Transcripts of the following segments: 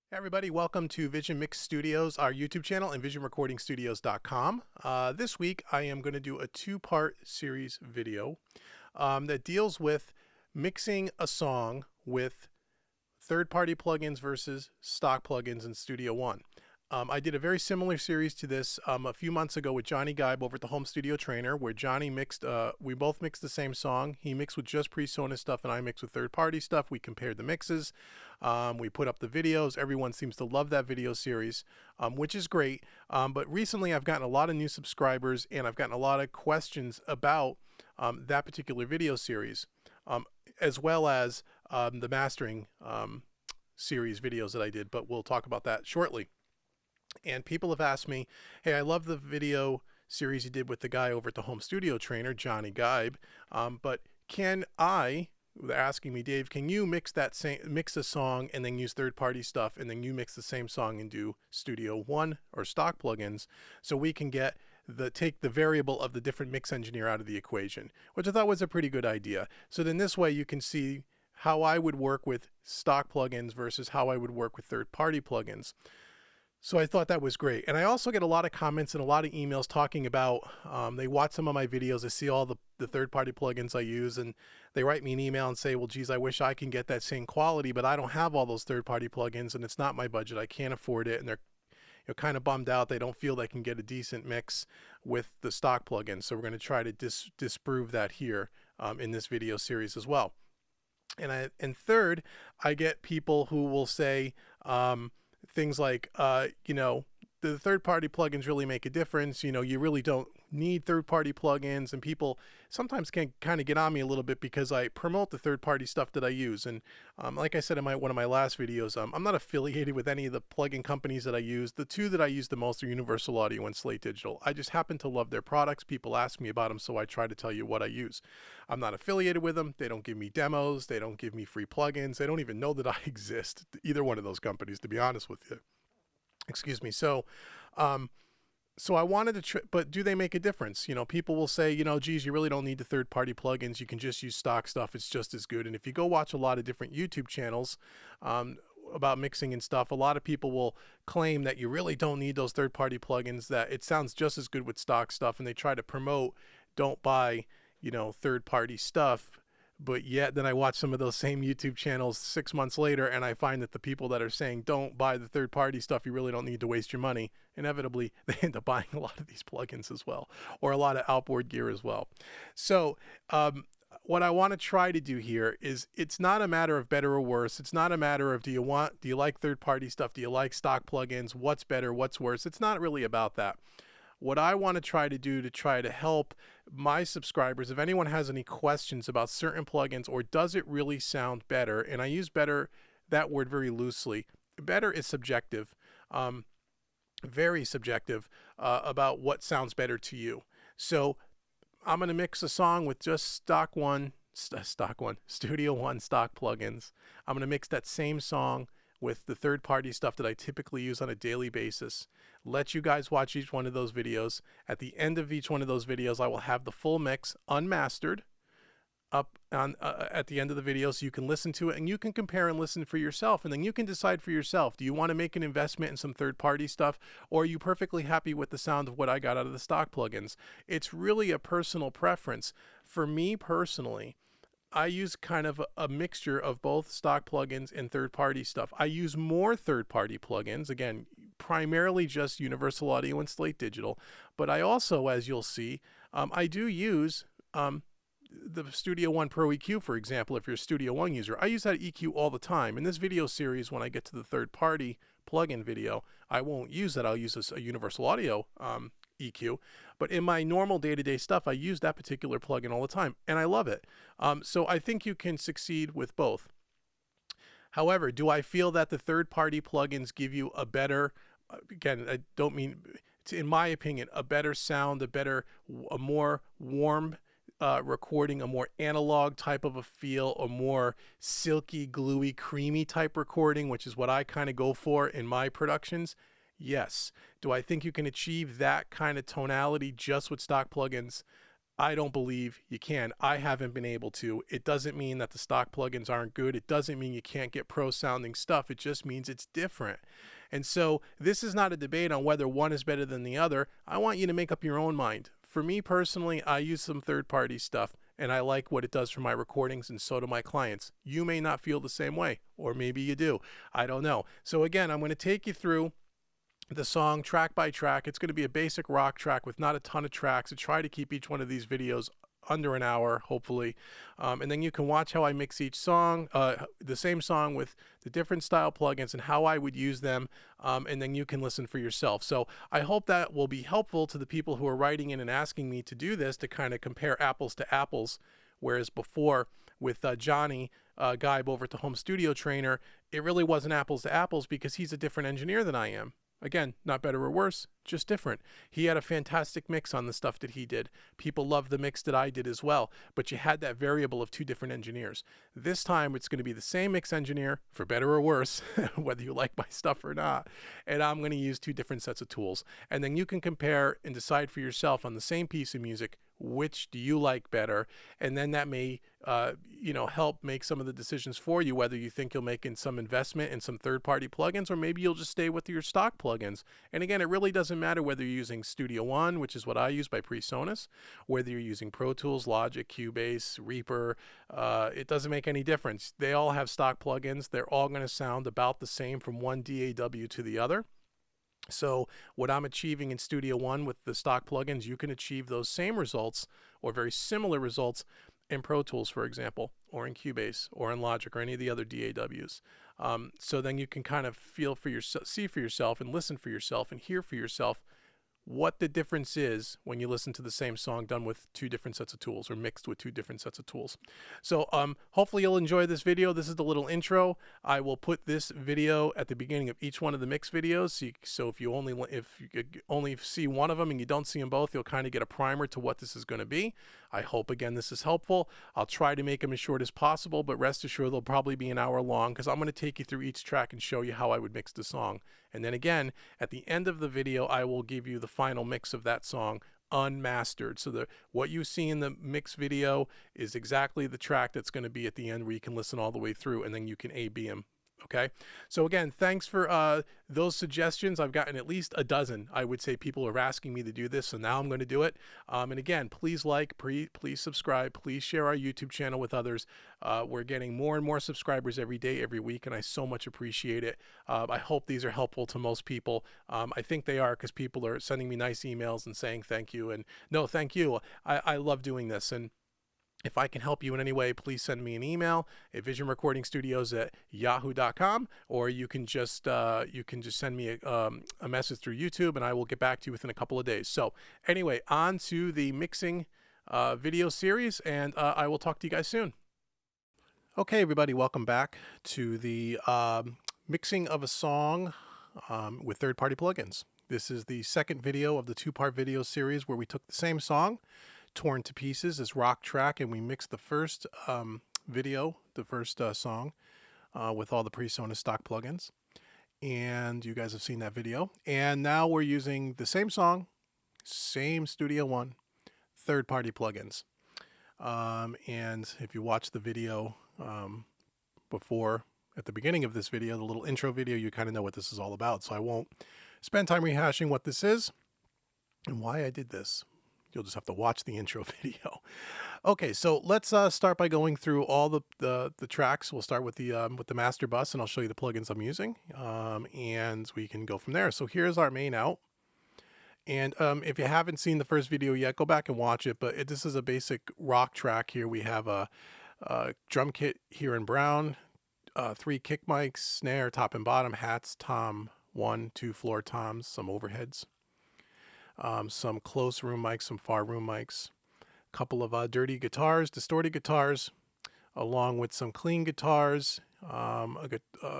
Hey everybody, welcome to Vision Mix Studios, our YouTube channel, and visionrecordingstudios.com. This week I am going to do a two-part series video that deals with mixing a song with third-party plugins versus stock plugins in Studio One. I did a very similar series to this a few months ago with Johnny Geib over at the Home Studio Trainer, where Johnny mixed, we both mixed the same song. He mixed with just Presonus stuff and I mixed with third-party stuff. We compared the mixes. We put up the videos. Everyone seems to love that video series, which is great. But recently I've gotten a lot of new subscribers and I've gotten a lot of questions about that particular video series, as well as the mastering series videos that I did, but we'll talk about that shortly. And people have asked me, hey, I love the video series you did with the guy over at the Home Studio Trainer, Johnny Geib, but they're asking me, Dave, can you mix a song and then use third-party stuff, and then you mix the same song and do Studio One or stock plugins, so we can take the variable of the different mix engineer out of the equation, which I thought was a pretty good idea. So then this way you can see how I would work with stock plugins versus how I would work with third-party plugins. So I thought that was great. And I also get a lot of comments and a lot of emails talking about, they watch some of my videos, they see all the third-party plugins I use, and they write me an email and say, well, geez, I wish I can get that same quality, but I don't have all those third-party plugins and it's not my budget. I can't afford it. And they're kind of bummed out. They don't feel they can get a decent mix with the stock plugins. So we're going to try to disprove that here in this video series as well. And third, I get people who will say, things like, the third-party plugins really make a difference. You really don't need third-party plugins, and people sometimes can kind of get on me a little bit because I promote the third-party stuff that I use. And like I said in one of my last videos, I'm not affiliated with any of the plugin companies that I use. The two that I use the most are Universal Audio and Slate Digital. I just happen to love their products. People ask me about them, so I try to tell you what I use. I'm not affiliated with them. They don't give me demos. They don't give me free plugins. They don't even know that I exist, either one of those companies, to be honest with you. Excuse me. So I wanted to, but do they make a difference? People will say, geez, you really don't need the third-party plugins. You can just use stock stuff. It's just as good. And if you go watch a lot of different YouTube channels about mixing and stuff, a lot of people will claim that you really don't need those third-party plugins, that it sounds just as good with stock stuff. And they try to promote, don't buy, third-party stuff. But yet then I watch some of those same YouTube channels 6 months later, and I find that the people that are saying don't buy the third-party stuff, you really don't need to waste your money, inevitably they end up buying a lot of these plugins as well, or a lot of outboard gear as well. So what I want to try to do here is, it's not a matter of better or worse. It's not a matter of do you like third-party stuff? Do you like stock plugins? What's better? What's worse? It's not really about that. What I want to try to do to try to help my subscribers, if anyone has any questions about certain plugins, or does it really sound better, and I use better, that word very loosely. Better is subjective, very subjective, about what sounds better to you. So I'm going to mix a song with just Studio One stock plugins. I'm going to mix that same song with the third-party stuff that I typically use on a daily basis. Let you guys watch each one of those videos. At the end of each one of those videos, I will have the full mix unmastered up on at the end of the video, so you can listen to it and you can compare and listen for yourself, and then you can decide for yourself, do you want to make an investment in some third-party stuff, or are you perfectly happy with the sound of what I got out of the stock plugins? It's really a personal preference. For me personally, I use kind of a mixture of both stock plugins and third-party stuff. I use more third-party plugins, again, primarily just Universal Audio and Slate Digital, but I also, as you'll see, I do use the Studio One Pro EQ, for example. If you're a Studio One user, I use that EQ all the time. In this video series, when I get to the third-party plugin video, I won't use that. I'll use a Universal Audio EQ, but in my normal day-to-day stuff, I use that particular plugin all the time, and I love it. So I think you can succeed with both. However, do I feel that the third-party plugins give you a better, again, I don't mean, in my opinion, a better sound, a more warm recording, a more analog type of a feel, a more silky, gluey, creamy type recording, which is what I kind of go for in my productions? Yes. Do I think you can achieve that kind of tonality just with stock plugins? I don't believe you can. I haven't been able to. It doesn't mean that the stock plugins aren't good. It doesn't mean you can't get pro sounding stuff. It just means it's different. And so this is not a debate on whether one is better than the other. I want you to make up your own mind. For me personally, I use some third-party stuff and I like what it does for my recordings, and so do my clients. You may not feel the same way, or maybe you do. I don't know. So again, I'm going to take you through the song track by track. It's going to be a basic rock track with not a ton of tracks. I try to keep each one of these videos under an hour, hopefully. And then you can watch how I mix each song, the same song with the different style plugins and how I would use them. And then you can listen for yourself. So I hope that will be helpful to the people who are writing in and asking me to do this, to kind of compare apples to apples. Whereas before with Johnny, Guy over to Home Studio Trainer, it really wasn't apples to apples because he's a different engineer than I am. Again, not better or worse, just different. He had a fantastic mix on the stuff that he did. People loved the mix that I did as well, but you had that variable of two different engineers. This time, it's going to be the same mix engineer, for better or worse, whether you like my stuff or not, and I'm going to use two different sets of tools. And then you can compare and decide for yourself on the same piece of music, which do you like better, and then that may help make some of the decisions for you, whether you think you'll make in some investment in some third-party plugins, or maybe you'll just stay with your stock plugins. And again, it really doesn't matter whether you're using Studio One, which is what I use by Presonus, whether you're using Pro Tools, Logic, Cubase, Reaper. It doesn't make any difference. They all have stock plugins. They're all going to sound about the same from one DAW to the other. So what I'm achieving in Studio One with the stock plugins, you can achieve those same results or very similar results in Pro Tools, for example, or in Cubase, or in Logic, or any of the other DAWs. So then you can kind of feel for yourself, see for yourself, and listen for yourself, and hear for yourself what the difference is when you listen to the same song done with two different sets of tools, or mixed with two different sets of tools. So hopefully you'll enjoy this video. This is the little intro. I will put this video at the beginning of each one of the mix videos. So if you only see one of them and you don't see them both, you'll kind of get a primer to what this is going to be. I hope, again, this is helpful. I'll try to make them as short as possible, but rest assured they'll probably be an hour long, because I'm going to take you through each track and show you how I would mix the song. And then again, at the end of the video, I will give you the final mix of that song unmastered. So what you see in the mix video is exactly the track that's going to be at the end, where you can listen all the way through, and then you can A/B them. Okay, so again, thanks for those suggestions. I've gotten at least a dozen. I would say people are asking me to do this, so now I'm going to do it. And again, please please subscribe, please share our YouTube channel with others. We're getting more and more subscribers every day, every week, and I so much appreciate it. I hope these are helpful to most people. I think they are, because people are sending me nice emails and saying thank you, and no, thank you. I love doing this, and if I can help you in any way, please send me an email at visionrecordingstudios@yahoo.com, or you can just send me a message through YouTube, and I will get back to you within a couple of days. So anyway, on to the mixing video series, and I will talk to you guys soon. Okay, everybody, welcome back to the mixing of a song with third-party plugins. This is the second video of the two-part video series where we took the same song, torn to pieces as rock track, and we mixed the first song with all the Presonus stock plugins, and you guys have seen that video. And now we're using the same song, same Studio One, third-party plugins. And if you watch the video before, at the beginning of this video, the little intro video, you kind of know what this is all about, so I won't spend time rehashing what this is and why I did this. You'll just have to watch the intro video. Okay, so let's start by going through all the tracks. We'll start with the master bus, and I'll show you the plugins I'm using, and we can go from there. So here's our main out. And if you haven't seen the first video yet, go back and watch it. But this is a basic rock track here. We have a drum kit here in brown, 3 kick mics, snare, top and bottom, hats, tom, 1, 2 floor toms, some overheads. Some close room mics, some far room mics, a couple of dirty guitars, distorted guitars, along with some clean guitars, a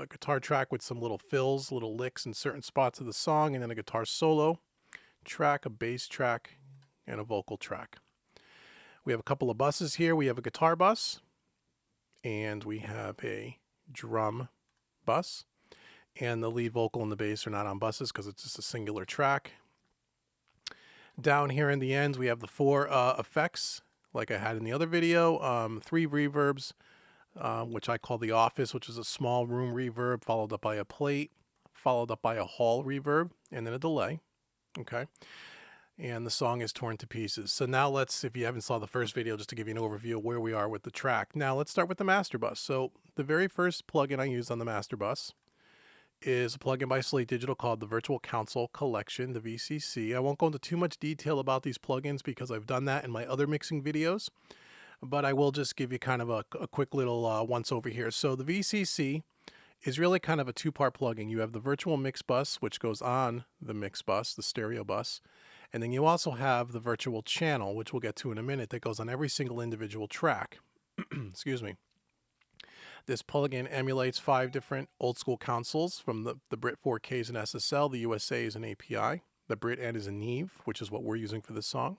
guitar track with some little fills, little licks in certain spots of the song, and then a guitar solo track, a bass track, and a vocal track. We have a couple of buses here. We have a guitar bus, and we have a drum bus, and the lead vocal and the bass are not on buses because it's just a singular track. Down here in the ends, we have the 4 effects, like I had in the other video. 3 reverbs, which I call the office, which is a small room reverb, followed up by a plate, followed up by a hall reverb, and then a delay. Okay. And the song is Torn to Pieces. So now let's, if you haven't saw the first video, just to give you an overview of where we are with the track. Now let's start with the master bus. So the very first plugin I used on the master bus is a plugin by Slate Digital called the Virtual Console Collection, the VCC. I won't go into too much detail about these plugins because I've done that in my other mixing videos, but I will just give you kind of a quick little once over here. So the VCC is really kind of a 2-part plugin. You have the virtual mix bus, which goes on the mix bus, the stereo bus. And then you also have the virtual channel, which we'll get to in a minute, that goes on every single individual track. Excuse me. This plugin emulates 5 different old school consoles from the Brit 4Ks and SSL. The USA is an API. The Brit N is a Neve, which is what we're using for this song.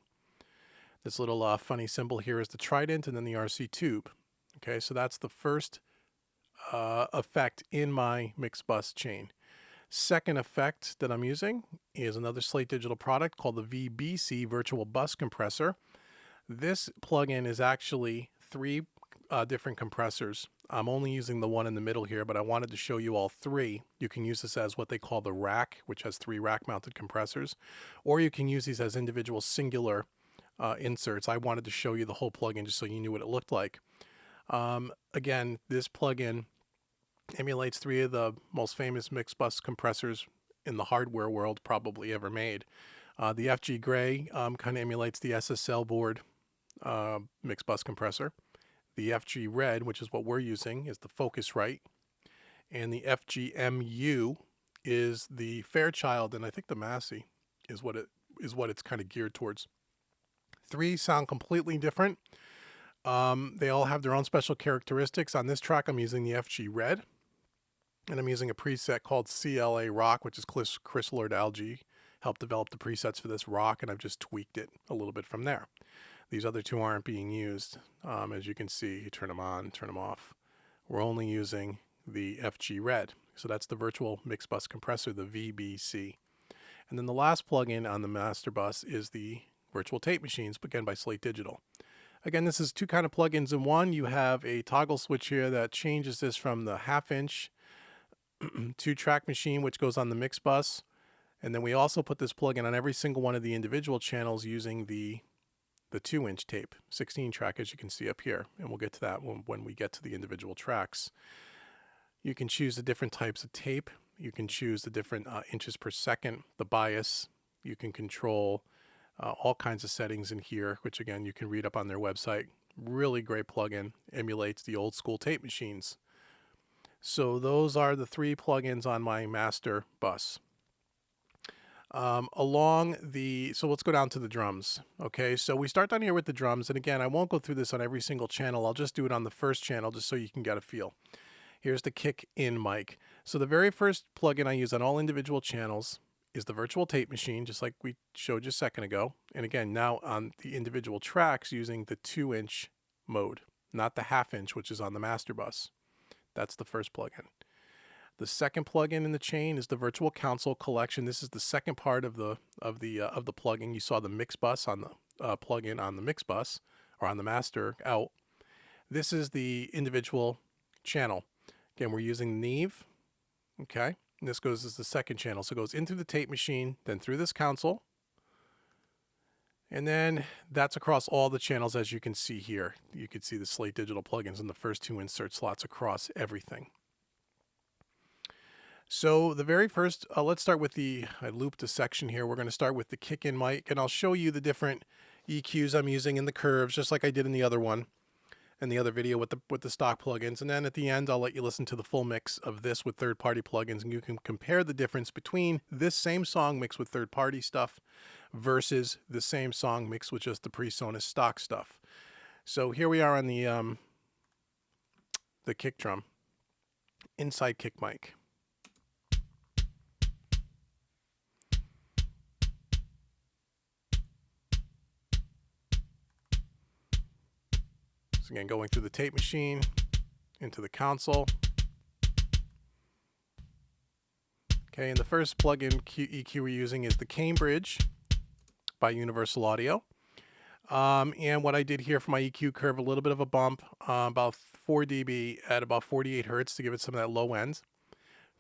This little funny symbol here is the trident, and then the RC tube. Okay, so that's the first effect in my mix bus chain. Second effect that I'm using is another Slate Digital product called the VBC Virtual Bus Compressor. This plugin is actually 3 different compressors. I'm only using the one in the middle here, but I wanted to show you all 3. You can use this as what they call the rack, which has 3 rack-mounted compressors, or you can use these as individual singular inserts. I wanted to show you the whole plugin just so you knew what it looked like. Again, this plugin emulates 3 of the most famous mix bus compressors in the hardware world probably ever made. The FG Gray kind of emulates the SSL board mix bus compressor. The FG Red, which is what we're using, is the Focusrite. And the FGMU is the Fairchild, and I think the Massey is what it's kind of geared towards. 3 sound completely different. They all have their own special characteristics. On this track, I'm using the FG Red. And I'm using a preset called CLA Rock, which is Chris Lord-Alge helped develop the presets for this rock, and I've just tweaked it a little bit from there. These other 2 aren't being used. As you can see, you turn them on, turn them off. We're only using the FG Red. So that's the Virtual Mix Bus Compressor, the VBC. And then the last plugin on the master bus is the Virtual Tape Machines, again by Slate Digital. Again, this is 2 kind of plugins in one. You have a toggle switch here that changes this from the 1/2-inch 2-track machine, which goes on the mix bus. And then we also put this plugin on every single one of the individual channels using the 2-inch tape, 16-track, as you can see up here. And we'll get to that when we get to the individual tracks. You can choose the different types of tape. You can choose the different inches per second, the bias. You can control all kinds of settings in here, which again, you can read up on their website. Really great plugin, emulates the old school tape machines. So those are the 3 plugins on my master bus. So let's go down to the drums. Okay, so we start down here with the drums. And again, I won't go through this on every single channel. I'll just do it on the first channel just so you can get a feel. Here's the kick-in mic. So the very first plugin I use on all individual channels is the Virtual Tape Machine, just like we showed you a second ago. And again, now on the individual tracks using the 2-inch mode, not the 1/2-inch, which is on the master bus. That's the first plugin. The second plugin in the chain is the Virtual Console Collection. This is the second part of the plugin. You saw the mix bus on the plugin on the mix bus or on the master out. This is the individual channel. Again, we're using Neve. Okay, and this goes as the second channel. So it goes into the tape machine, then through this console, and then that's across all the channels, as you can see here. You can see the Slate Digital plugins in the first 2 insert slots across everything. So the very first, let's start with I looped a section here. We're going to start with the kick-in mic, and I'll show you the different EQs I'm using in the curves, just like I did in the other one, and the other video with the stock plugins. And then at the end, I'll let you listen to the full mix of this with third-party plugins, and you can compare the difference between this same song mixed with third-party stuff versus the same song mixed with just the Presonus stock stuff. So here we are on the kick drum, inside kick mic. So again, going through the tape machine into the console. Okay, and the first plugin EQ we're using is the Cambridge by Universal Audio. And what I did here for my EQ curve, a little bit of a bump, about 4 dB at about 48 hertz to give it some of that low end.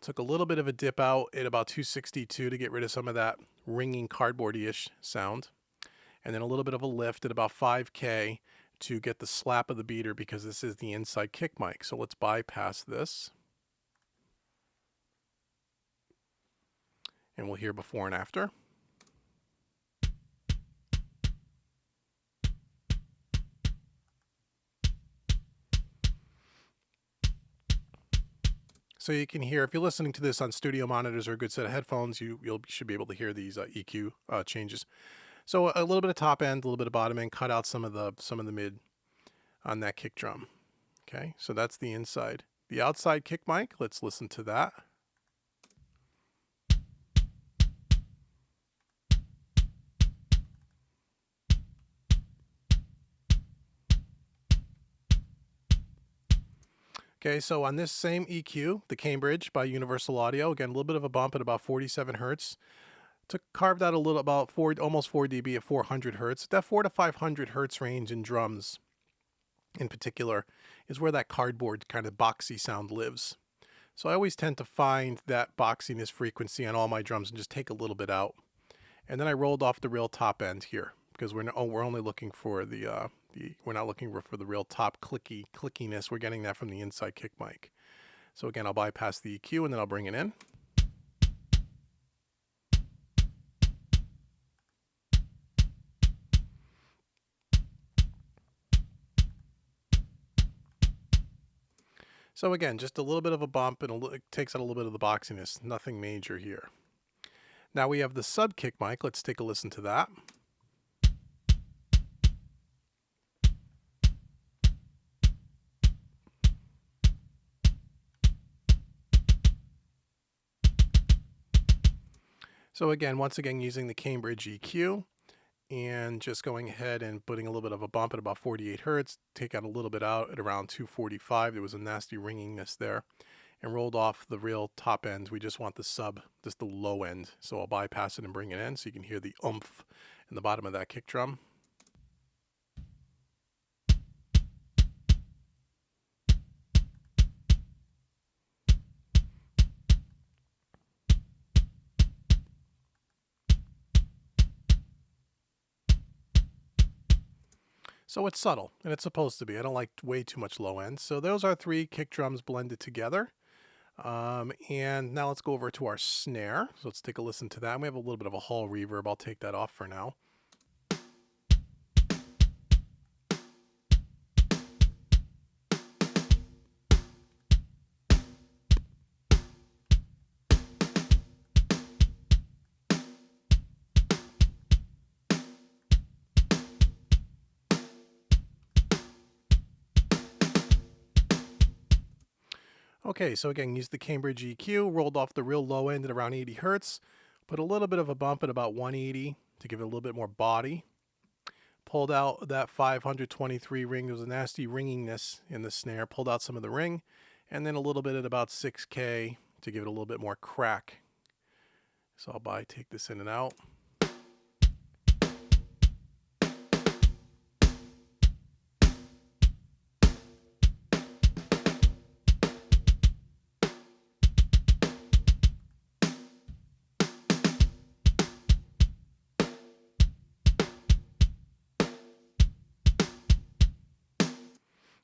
Took a little bit of a dip out at about 262 to get rid of some of that ringing cardboardy-ish sound. And then a little bit of a lift at about 5K to get the slap of the beater, because this is the inside kick mic. So let's bypass this. And we'll hear before and after. So you can hear, if you're listening to this on studio monitors or a good set of headphones, you should be able to hear these EQ changes. So a little bit of top end, a little bit of bottom end, cut out some of the mid on that kick drum. Okay, so that's the inside. The outside kick mic, let's listen to that. Okay, so on this same EQ, the Cambridge by Universal Audio, again, a little bit of a bump at about 47 hertz. Carved out a little, about almost 4 dB at 400 hertz. That 400 to 500 hertz range in drums in particular is where that cardboard kind of boxy sound lives. So I always tend to find that boxiness frequency on all my drums and just take a little bit out. And then I rolled off the real top end here, because we're only looking for we're not looking for the real top clickiness. We're getting that from the inside kick mic. So again, I'll bypass the EQ and then I'll bring it in. So again, just a little bit of a bump, and it takes out a little bit of the boxiness. Nothing major here. Now we have the sub kick mic. Let's take a listen to that. So again, once again, using the Cambridge EQ and just going ahead and putting a little bit of a bump at about 48 hertz, take out a little bit out at around 245. There was a nasty ringingness there, and rolled off the real top end. We just want the sub, just the low end. So I'll bypass it and bring it in so you can hear the oomph in the bottom of that kick drum. So it's subtle, and it's supposed to be. I don't like way too much low end. So those are 3 kick drums blended together. And now let's go over to our snare. So let's take a listen to that. And we have a little bit of a hall reverb. I'll take that off for now. Okay, so again, use the Cambridge EQ, rolled off the real low end at around 80 hertz, put a little bit of a bump at about 180 to give it a little bit more body. Pulled out that 523 ring. There was a nasty ringingness in the snare. Pulled out some of the ring, and then a little bit at about 6K to give it a little bit more crack. So I'll take this in and out.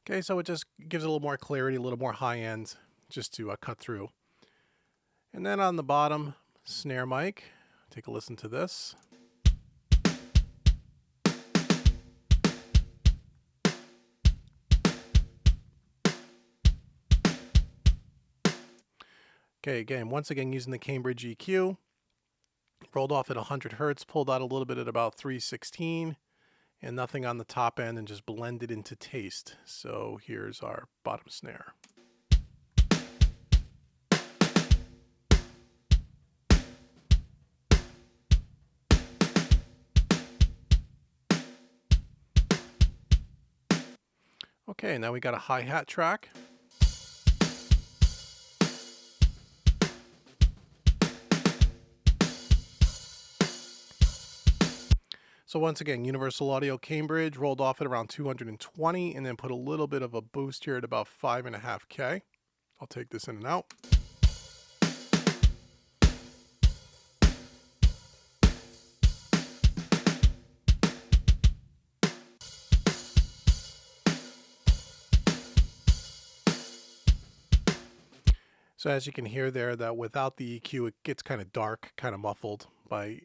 Okay, so it just gives it a little more clarity, a little more high end, just to cut through. And then on the bottom snare mic, take a listen to this. Okay, again, once again using the Cambridge EQ, rolled off at 100 hertz, pulled out a little bit at about 316. And nothing on the top end, and just blend it into taste. So here's our bottom snare. Okay, now we got a hi-hat track. So once again, Universal Audio Cambridge rolled off at around 220 and then put a little bit of a boost here at about 5.5K. I'll take this in and out. So as you can hear there, that without the EQ, it gets kind of dark, kind of muffled. By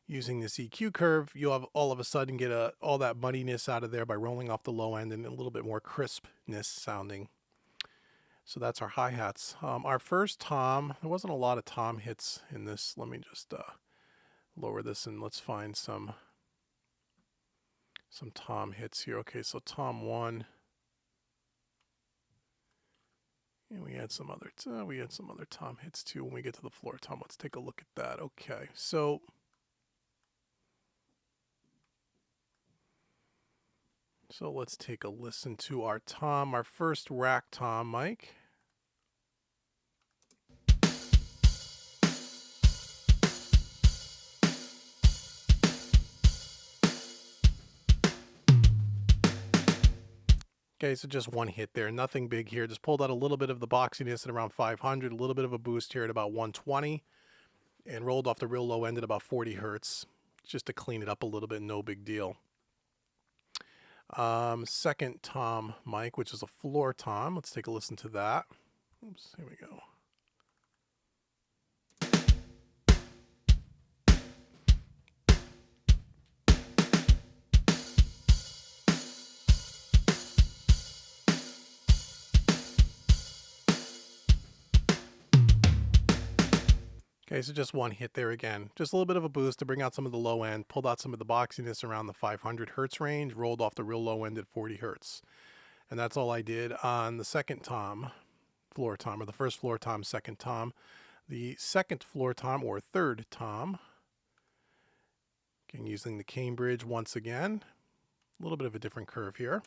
using this EQ curve, you'll have all of a sudden get all that muddiness out of there by rolling off the low end and a little bit more crispness sounding. So that's our hi-hats. Our first tom, there wasn't a lot of tom hits in this. Let me just lower this and let's find some tom hits here. Okay, so tom 1. And we had some other tom hits too when we get to the floor tom. Let's take a look at that. Okay, so let's take a listen to our tom, our first rack tom mic. Okay, so just one hit there, nothing big here. Just pulled out a little bit of the boxiness at around 500, a little bit of a boost here at about 120, and rolled off the real low end at about 40 hertz, just to clean it up a little bit, no big deal. Second tom mic, which is a floor tom. Let's take a listen to that. Oops, here we go. Okay, so just one hit there again. Just a little bit of a boost to bring out some of the low end, pulled out some of the boxiness around the 500 hertz range, rolled off the real low end at 40 hertz. And that's all I did on the second tom, floor tom, or the first floor tom, second tom. The second floor tom, or third tom, again, using the Cambridge once again. A little bit of a different curve here.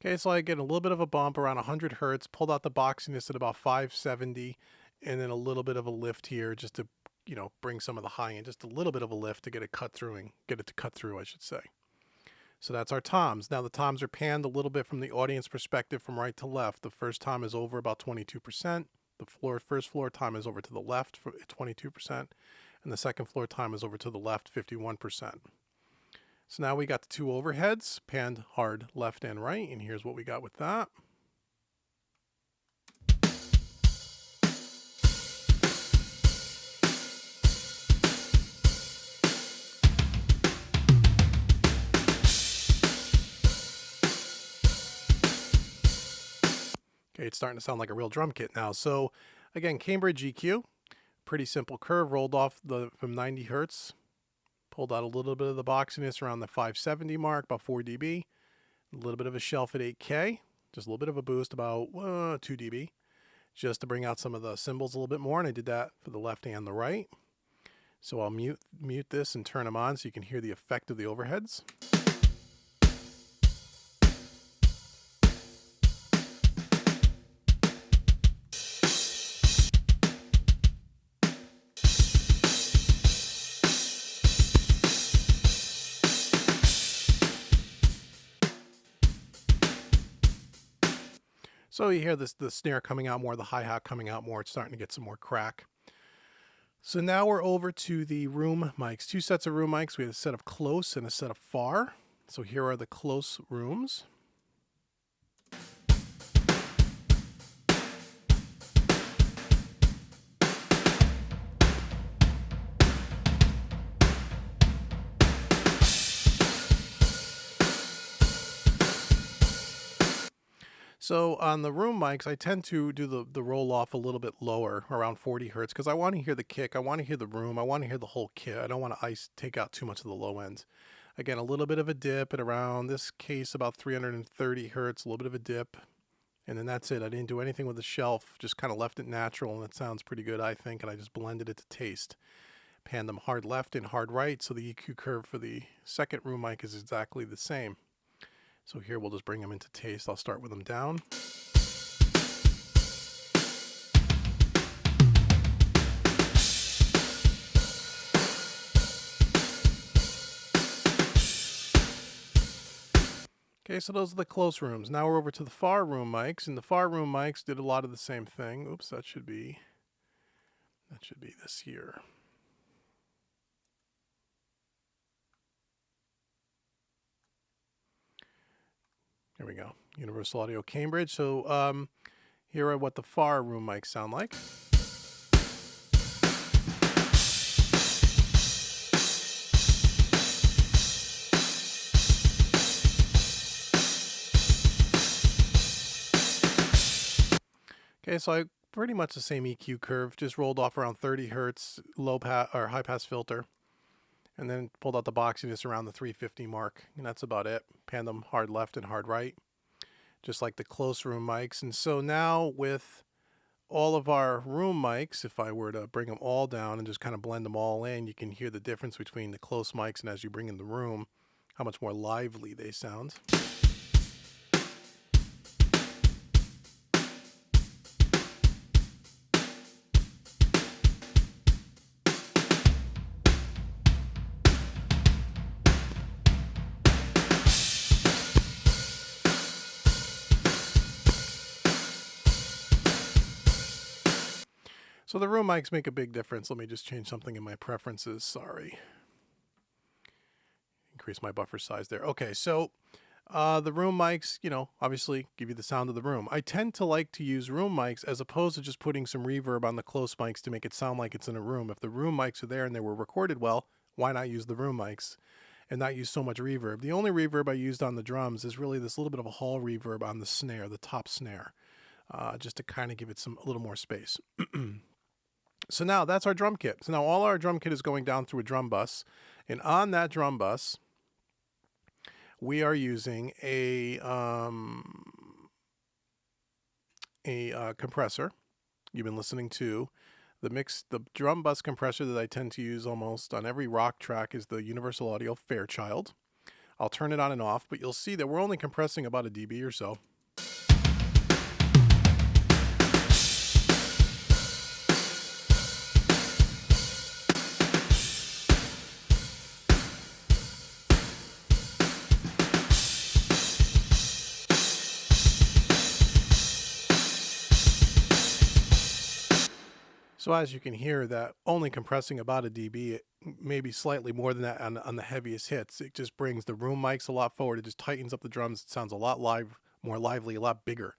Okay, so I get a little bit of a bump around 100 hertz, pulled out the boxiness at about 570, and then a little bit of a lift here just to, bring some of the high end, just a little bit of a lift to get it to cut through, I should say. So that's our toms. Now the toms are panned a little bit from the audience perspective from right to left. The first tom is over about 22%. The first floor tom is over to the left for 22%, and the second floor tom is over to the left 51%. So now we got the two overheads, panned hard left and right, and here's what we got with that. Okay, it's starting to sound like a real drum kit now. So again, Cambridge EQ, pretty simple curve, rolled off from 90 hertz. Pulled out a little bit of the boxiness around the 570 mark, about 4 dB. A little bit of a shelf at 8K. Just a little bit of a boost, about 2 dB. Just to bring out some of the cymbals a little bit more, and I did that for the left and the right. So I'll mute this and turn them on so you can hear the effect of the overheads. So you hear the snare coming out more, the hi-hat coming out more. It's starting to get some more crack. So now we're over to the room mics. Two sets of room mics. We have a set of close and a set of far. So here are the close rooms. So on the room mics, I tend to do the roll off a little bit lower, around 40 hertz, because I want to hear the kick, I want to hear the room, I want to hear the whole kit. I don't want to take out too much of the low ends. Again, a little bit of a dip at around, this case, about 330 hertz, a little bit of a dip, and then that's it. I didn't do anything with the shelf, just kind of left it natural, and it sounds pretty good, I think, and I just blended it to taste. Panned them hard left and hard right, so the EQ curve for the second room mic is exactly the same. So here we'll just bring them into taste. I'll start with them down. Okay, so those are the close rooms. Now we're over to the far room mics, and the far room mics did a lot of the same thing. Oops, that should be this here. Here we go. Universal Audio Cambridge. So here are what the far room mics sound like. Okay, so I pretty much the same EQ curve, just rolled off around 30 hertz low pass or high pass filter, and then pulled out the boxiness around the 350 mark, and that's about it. Panned them hard left and hard right, just like the close room mics. And so now with all of our room mics, if I were to bring them all down and just kind of blend them all in, you can hear the difference between the close mics and as you bring in the room, how much more lively they sound. So the room mics make a big difference. Let me just change something in my preferences. Sorry. Increase my buffer size there. Okay, so the room mics, obviously give you the sound of the room. I tend to like to use room mics as opposed to just putting some reverb on the close mics to make it sound like it's in a room. If the room mics are there and they were recorded well, why not use the room mics and not use so much reverb? The only reverb I used on the drums is really this little bit of a hall reverb on the snare, the top snare, just to kind of give it a little more space. So now that's our drum kit. So now all our drum kit is going down through a drum bus. And on that drum bus, we are using a compressor. You've been listening to the drum bus compressor that I tend to use almost on every rock track is the Universal Audio Fairchild. I'll turn it on and off, but you'll see that we're only compressing about a dB or so. So as you can hear, that only compressing about a dB, maybe slightly more than that on the heaviest hits. It just brings the room mics a lot forward. It just tightens up the drums. It sounds a lot more lively, a lot bigger.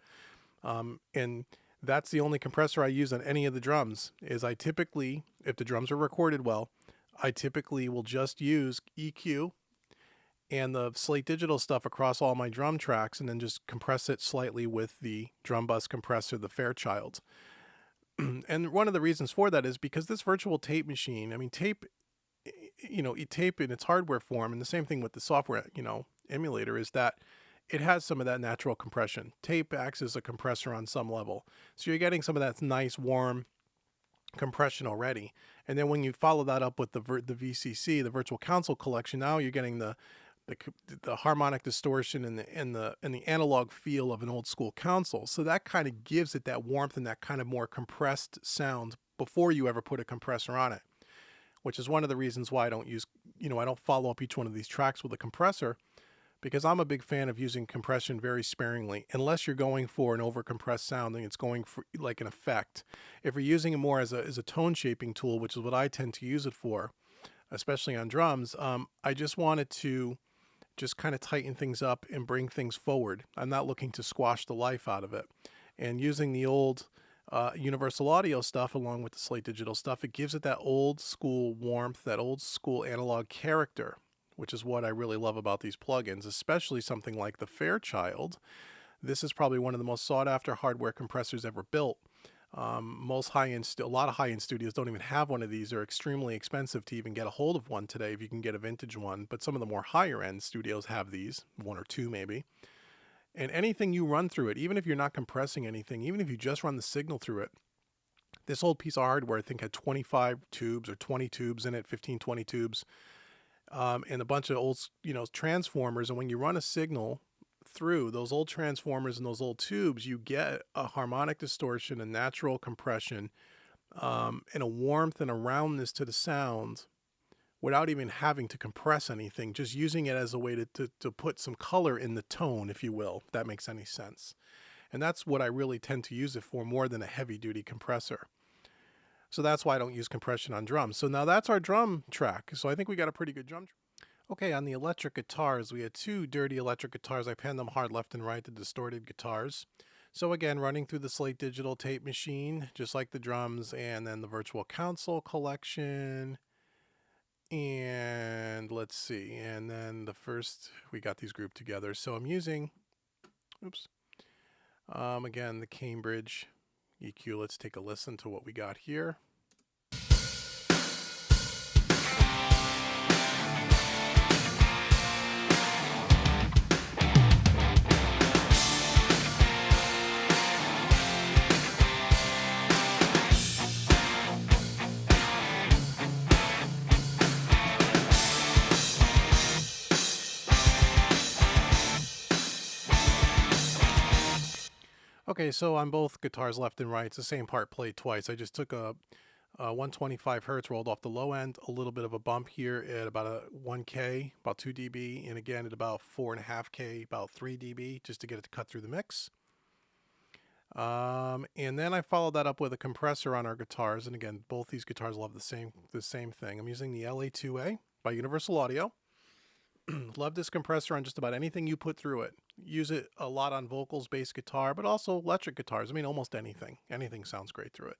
And that's the only compressor I use on any of the drums. Is I typically, if the drums are recorded well, I typically will just use EQ and the Slate Digital stuff across all my drum tracks, and then just compress it slightly with the drum bus compressor, the Fairchild. And one of the reasons for that is because this virtual tape machine, I mean, tape, tape in its hardware form, and the same thing with the software, emulator, is that it has some of that natural compression. Tape acts as a compressor on some level. So you're getting some of that nice, warm compression already. And then when you follow that up with the VCC, the Virtual Console Collection, now you're getting the harmonic distortion and the analog feel of an old school console. So that kind of gives it that warmth and that kind of more compressed sound before you ever put a compressor on it, which is one of the reasons why I don't use, I don't follow up each one of these tracks with a compressor, because I'm a big fan of using compression very sparingly, unless you're going for an over compressed sound and it's going for like an effect. If you're using it more as a tone shaping tool, which is what I tend to use it for, especially on drums, I just wanted to just kind of tighten things up and bring things forward. I'm not looking to squash the life out of it. And using the old Universal Audio stuff along with the Slate Digital stuff, it gives it that old school warmth, that old school analog character, which is what I really love about these plugins, especially something like the Fairchild. This is probably one of the most sought after hardware compressors ever built. Most high-end, a lot of high-end studios don't even have one of these. They're extremely expensive to even get a hold of one today if you can get a vintage one. But some of the more higher-end studios have these, one or two maybe. And anything you run through it, even if you're not compressing anything, even if you just run the signal through it, this old piece of hardware I think had 25 tubes or 20 tubes in it, 15, 20 tubes, and a bunch of old, transformers. And when you run a signal through those old transformers and those old tubes, you get a harmonic distortion, a natural compression, and a warmth and a roundness to the sound without even having to compress anything, just using it as a way to put some color in the tone, if you will, if that makes any sense. And that's what I really tend to use it for more than a heavy duty compressor. So that's why I don't use compression on drums. So now that's our drum track. So I think we got a pretty good drum track. Okay, on the electric guitars, we had two dirty electric guitars. I panned them hard left and right, the distorted guitars. So again, running through the Slate Digital tape machine, just like the drums, and then the Virtual Console collection. And let's see, and then the first, we got these grouped together. So I'm using, again, the Cambridge EQ. Let's take a listen to what we got here. Okay, so on both guitars left and right, it's the same part played twice. I just took a 125 hertz, rolled off the low end, a little bit of a bump here at about a 1K, about 2 dB, and again at about 4.5K, about 3 dB, just to get it to cut through the mix. And then I followed that up with a compressor on our guitars, and again, both these guitars will have the same thing. I'm using the LA2A by Universal Audio. Love this compressor on just about anything you put through it. Use it a lot on vocals, bass guitar, but also electric guitars. I mean, almost anything. Anything sounds great through it.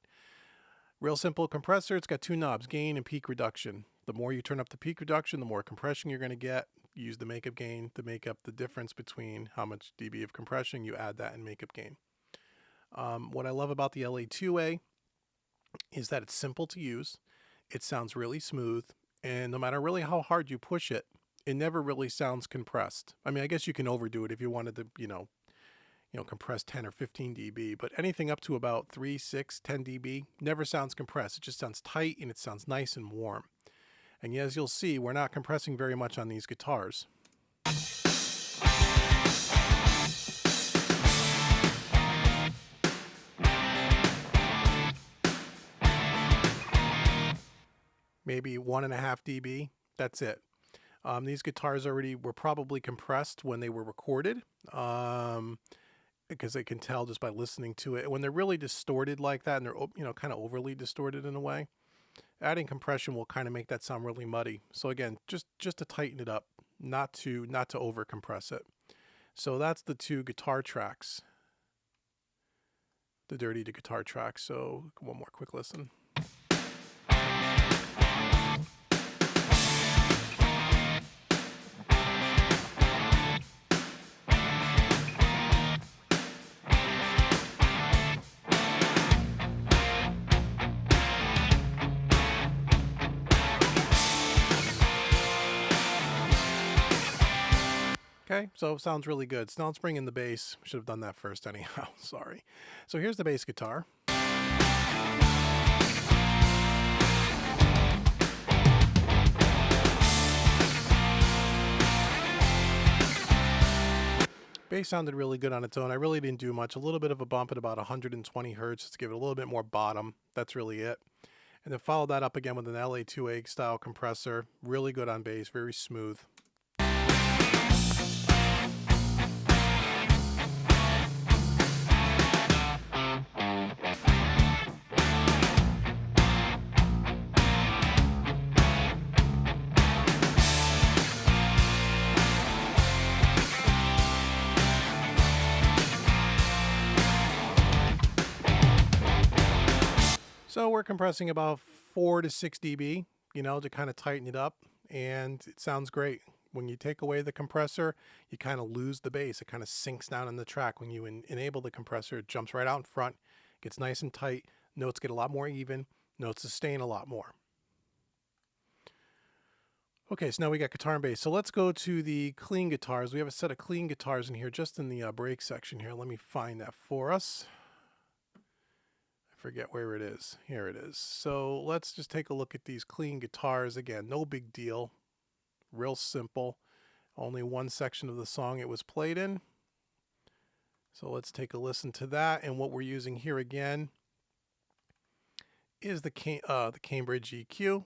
Real simple compressor. It's got two knobs, gain and peak reduction. The more you turn up the peak reduction, the more compression you're going to get. Use the makeup gain to make up the difference between how much dB of compression you add that in makeup gain. What I love about the LA2A is that it's simple to use. It sounds really smooth, and no matter really how hard you push it, it never really sounds compressed. I mean, I guess you can overdo it if you wanted to, compress 10 or 15 dB, but anything up to about 3, 6, 10 dB never sounds compressed. It just sounds tight and it sounds nice and warm. And as you'll see, we're not compressing very much on these guitars. Maybe 1.5 dB, that's it. These guitars were probably compressed when they were recorded, because I can tell just by listening to it. When they're really distorted like that, and they're kind of overly distorted in a way, adding compression will kind of make that sound really muddy. So again, just to tighten it up, not to over compress it. So that's the two guitar tracks, the dirty to guitar tracks. So one more quick listen. Okay, so it sounds really good. So now let's bring in the bass. Should have done that first anyhow, sorry. So here's the bass guitar. Bass sounded really good on its own. I really didn't do much. A little bit of a bump at about 120 hertz just to give it a little bit more bottom. That's really it. And then follow that up again with an LA2A style compressor. Really good on bass, very smooth. So we're compressing about 4 to 6 dB, to kind of tighten it up, and it sounds great. When you take away the compressor, you kind of lose the bass. It kind of sinks down in the track. When you enable the compressor, it jumps right out in front, gets nice and tight, notes get a lot more even, notes sustain a lot more. Okay, so now we got guitar and bass. So let's go to the clean guitars. We have a set of clean guitars in here, just in the break section here. Let me find that for us. Forget where it is. Here it is. So let's just take a look at these clean guitars. Again, no big deal. Real simple. Only one section of the song it was played in. So let's take a listen to that. And what we're using here again is the Cambridge EQ.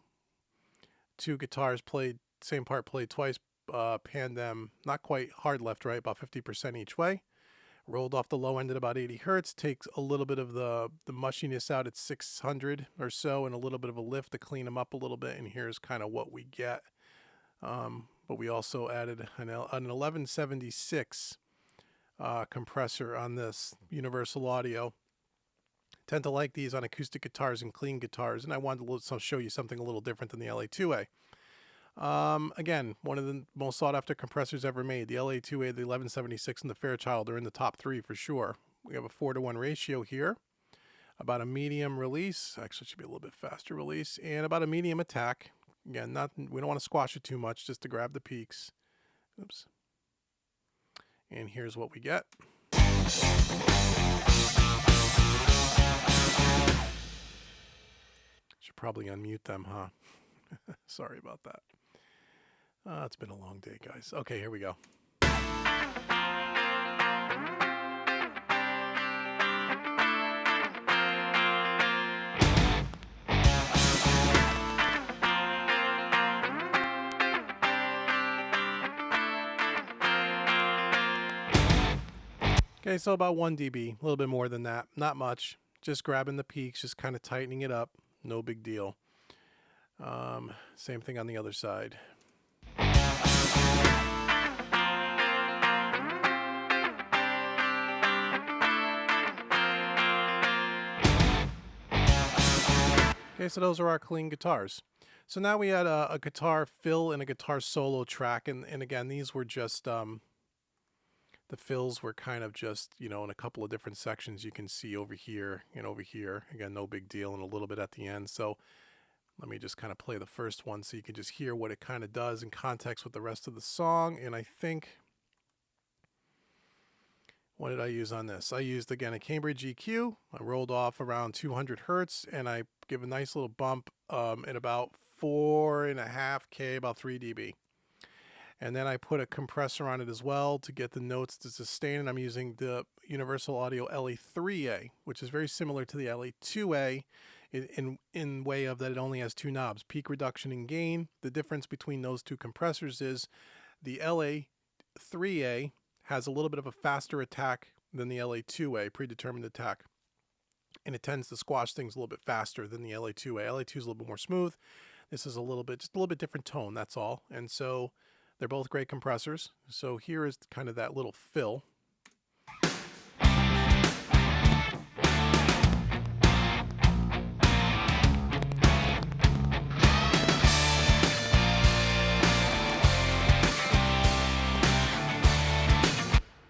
Two guitars played, same part played twice, panned them not quite hard left, right, about 50% each way. Rolled off the low end at about 80 hertz, takes a little bit of the mushiness out at 600 or so, and a little bit of a lift to clean them up a little bit. And here's kind of what we get. But we also added an 1176 compressor on this Universal Audio. Tend to like these on acoustic guitars and clean guitars, and I wanted to show you something a little different than the LA2A. Again, one of the most sought after compressors ever made. The LA2A, the 1176, and the Fairchild are in the top 3 for sure. We have a 4-to-1 ratio here, about a medium release, actually it should be a little bit faster release, and about a medium attack. Again, we don't want to squash it too much, just to grab the peaks. Oops. And here's what we get. Should probably unmute them, huh? Sorry about that. It's been a long day, guys. Okay, here we go. Okay, so about 1 dB, a little bit more than that. Not much. Just grabbing the peaks, just kind of tightening it up. No big deal. Same thing on the other side. Okay, so those are our clean guitars. So now we had a guitar fill and a guitar solo track, and again, these were just the fills were kind of just, you know, in a couple of different sections. You can see over here and over here. Again, no big deal, and a little bit at the end. So let me just kind of play the first one so you can just hear what it kind of does in context with the rest of the song. And I think, what did I use on this? I used, again, a Cambridge EQ. I rolled off around 200 hertz, and I give a nice little bump at about 4.5K, about 3 dB. And then I put a compressor on it as well to get the notes to sustain. And I'm using the Universal Audio LA3A, which is very similar to the LA2A in way of that it only has 2 knobs, peak reduction and gain. The difference between those 2 compressors is the LA3A has a little bit of a faster attack than the LA2A, predetermined attack. And it tends to squash things a little bit faster than the LA2A. LA2 is a little bit more smooth. This is just a little bit different tone, that's all. And so they're both great compressors. So here is kind of that little fill.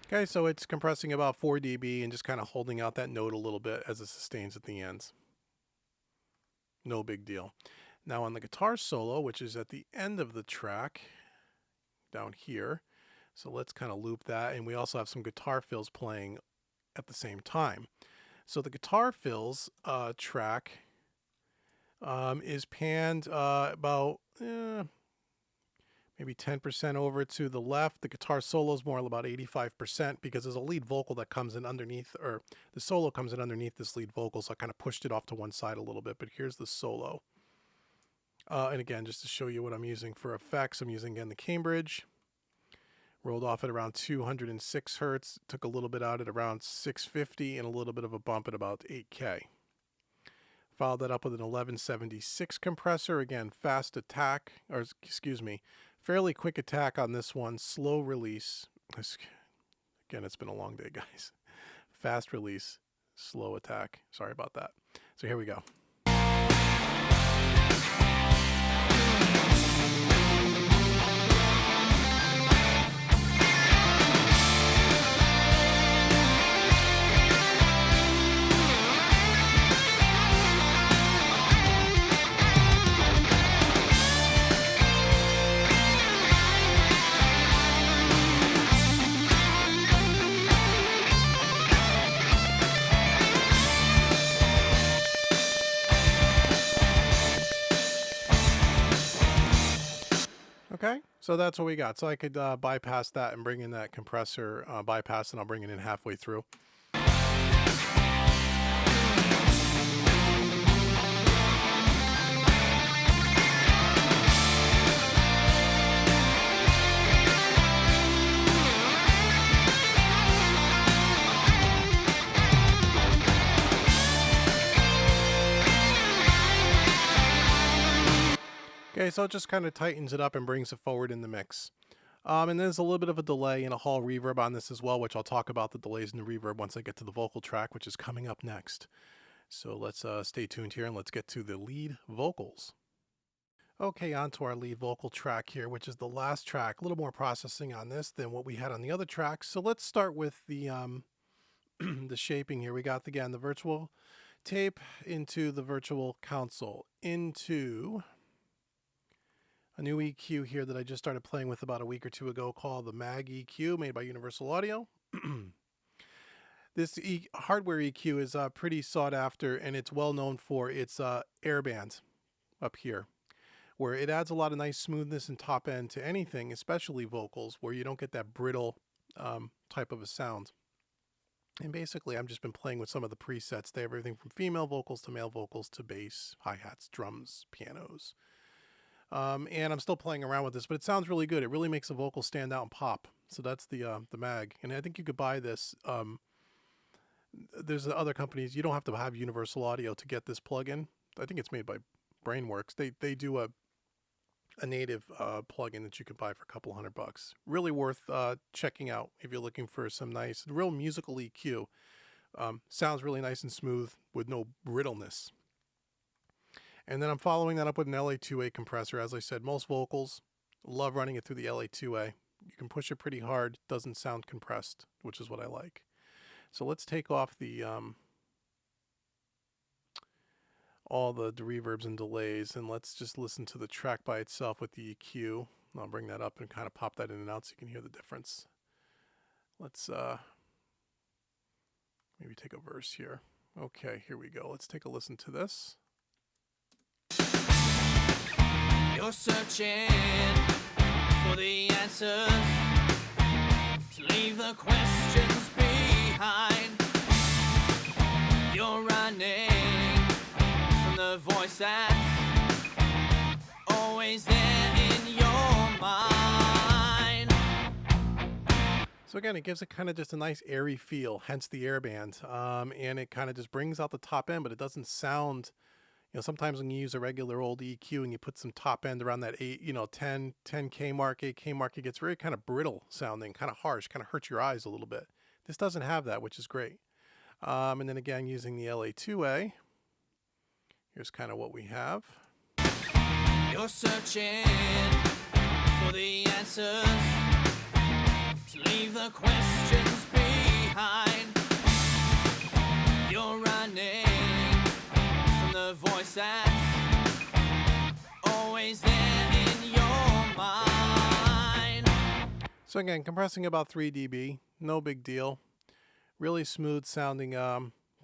Okay, so it's compressing about 4 dB and just kind of holding out that note a little bit as it sustains at the ends. No big deal. Now on the guitar solo, which is at the end of the track, down here. So let's kind of loop that, and we also have some guitar fills playing at the same time. So the guitar fills track is panned about maybe 10% over to the left. The guitar solo is more about 85% because there's a lead vocal that comes in underneath, or the solo comes in underneath this lead vocal, so I kind of pushed it off to one side a little bit, but here's the solo. And again, just to show you what I'm using for effects, I'm using, again, the Cambridge. Rolled off at around 206 hertz. Took a little bit out at around 650 and a little bit of a bump at about 8K. Followed that up with an 1176 compressor. Again, fast attack, or excuse me, fairly quick attack on this one. Slow release. Again, it's been a long day, guys. Fast release, slow attack. Sorry about that. So here we go. So that's what we got. So I could bypass that and bring in that compressor bypass, and I'll bring it in halfway through. Okay, so it just kind of tightens it up and brings it forward in the mix. And there's a little bit of a delay and a hall reverb on this as well, which I'll talk about the delays and the reverb once I get to the vocal track, which is coming up next. So let's stay tuned here and let's get to the lead vocals. Okay, on to our lead vocal track here, which is the last track. A little more processing on this than what we had on the other tracks. So let's start with the the shaping here. We got, again, the virtual tape into the virtual console, into a new EQ here that I just started playing with about a week or two ago called the Mag EQ, made by Universal Audio. This hardware EQ is pretty sought after, and it's well known for its air band up here, where it adds a lot of nice smoothness and top end to anything, especially vocals, where you don't get that brittle type of a sound. And basically, I've just been playing with some of the presets. They have everything from female vocals to male vocals to bass, hi-hats, drums, pianos. And I'm still playing around with this, but it sounds really good. It really makes a vocal stand out and pop. So that's the Mag. And I think you could buy this. There's other companies. You don't have to have Universal Audio to get this plugin. I think it's made by Brainworks. They do a native plugin that you can buy for a couple $100. Really worth checking out if you're looking for some nice, real musical EQ. Sounds really nice and smooth with no brittleness. And then I'm following that up with an LA2A compressor. As I said, most vocals love running it through the LA2A. You can push it pretty hard, doesn't sound compressed, which is what I like. So let's take off the all the reverbs and delays, and let's just listen to the track by itself with the EQ. I'll bring that up and kind of pop that in and out so you can hear the difference. Let's maybe take a verse here. Okay, here we go. Let's take a listen to this. You're searching for the answers, to leave the questions behind. You're running from the voice that's always there in your mind. So again, it gives it kind of just a nice airy feel, hence the air band. And it kind of just brings out the top end, but it doesn't sound, sometimes when you use a regular old EQ and you put some top end around that 10K mark, 8K mark, it gets very kind of brittle sounding, kind of harsh, kind of hurts your eyes a little bit. This doesn't have that, which is great. And then again, using the LA2A, here's kind of what we have. You're searching for the answers, to leave the questions behind. You're running from the voice that's always there in your mind. So again, compressing about 3 dB, no big deal. Really smooth sounding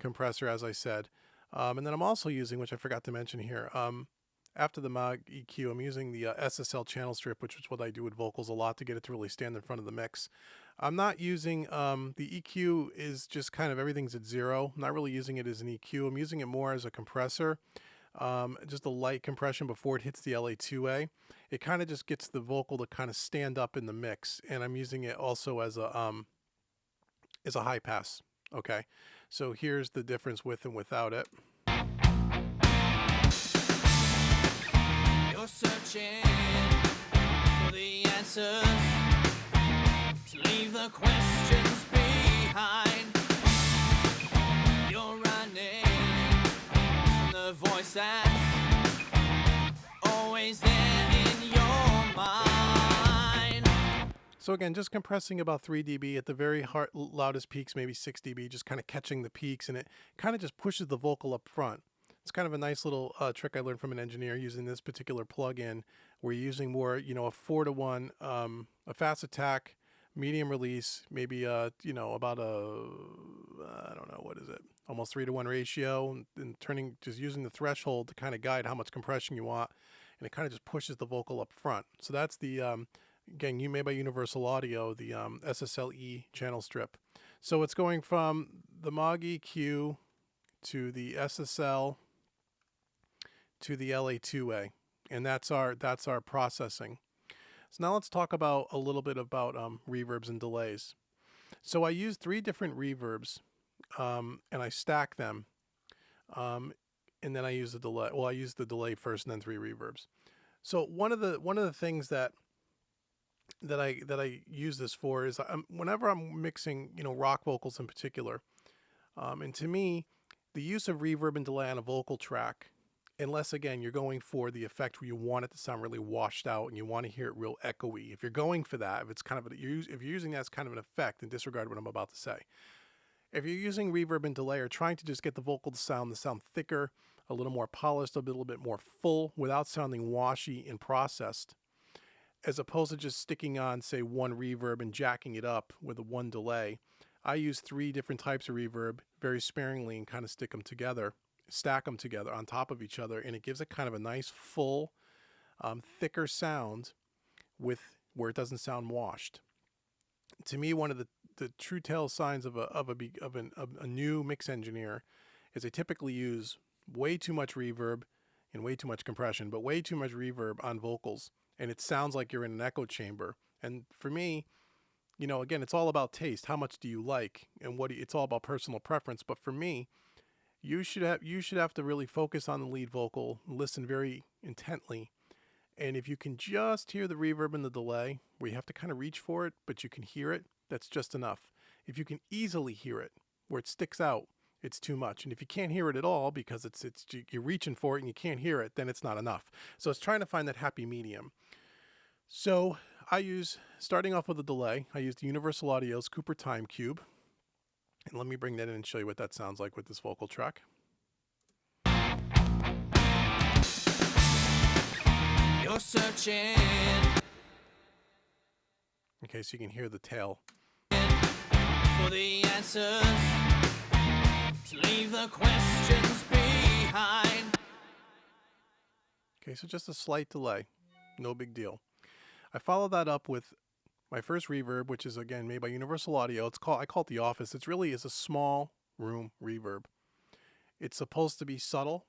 compressor, as I said. And then I'm also using, which I forgot to mention here, after the Mag EQ, I'm using the SSL Channel Strip, which is what I do with vocals a lot to get it to really stand in front of the mix. I'm not using, the EQ is just kind of everything's at 0. I'm not really using it as an EQ. I'm using it more as a compressor, just a light compression before it hits the LA2A. It kind of just gets the vocal to kind of stand up in the mix, and I'm using it also as a high pass. Okay, so here's the difference with and without it. You're searching for the answers, to leave the questions behind. You're running from the voice that's always there in your mind. So again, just compressing about 3 dB at the very loudest peaks, maybe 6 dB, just kind of catching the peaks, and it kind of just pushes the vocal up front. It's kind of a nice little trick I learned from an engineer using this particular plugin, where you're using more, a 4-to-1, a fast attack, medium release, maybe about a, I don't know, what is it, almost 3-to-1 ratio, and just using the threshold to kind of guide how much compression you want, and it kind of just pushes the vocal up front. So that's the again, you made by Universal Audio, the SSL Channel Strip. So it's going from the Moog EQ to the SSL to the LA2A, and that's our processing. So now let's talk about a little bit about reverbs and delays. So I use 3 different reverbs, and I stack them, and then I use the delay. Well, I use the delay first, and then 3 reverbs. So one of the things that I use this for is whenever I'm mixing, rock vocals in particular, and to me, the use of reverb and delay on a vocal track, unless again you're going for the effect where you want it to sound really washed out and you want to hear it real echoey. If you're going for that, if it's kind of if you're using that as kind of an effect, then disregard what I'm about to say. If you're using reverb and delay or trying to just get the vocal to sound thicker, a little more polished, a little bit more full without sounding washy and processed, as opposed to just sticking on, say, one reverb and jacking it up with a one delay, I use 3 different types of reverb very sparingly and kind of stack them together on top of each other, and it gives it kind of a nice, full, thicker sound where it doesn't sound washed. To me, one of the true tell signs of a new mix engineer is they typically use way too much reverb and way too much compression, but way too much reverb on vocals, and it sounds like you're in an echo chamber. And for me, again, it's all about taste. How much do you like, and it's all about personal preference. But for me, you should have to really focus on the lead vocal, listen very intently, and if you can just hear the reverb and the delay, where you have to kind of reach for it, but you can hear it, that's just enough. If you can easily hear it, where it sticks out, it's too much. And if you can't hear it at all because you're reaching for it and you can't hear it, then it's not enough. So it's trying to find that happy medium. So starting off with a delay, I use the Universal Audio's Cooper Time Cube. And let me bring that in and show you what that sounds like with this vocal track. You're searching Okay, so you can hear the tail. for the answers, to leave the questions behind. Okay, so just a slight delay, no big deal. I follow that up with my first reverb, which is again made by Universal Audio. I call it the Office. It really is a small room reverb. It's supposed to be subtle.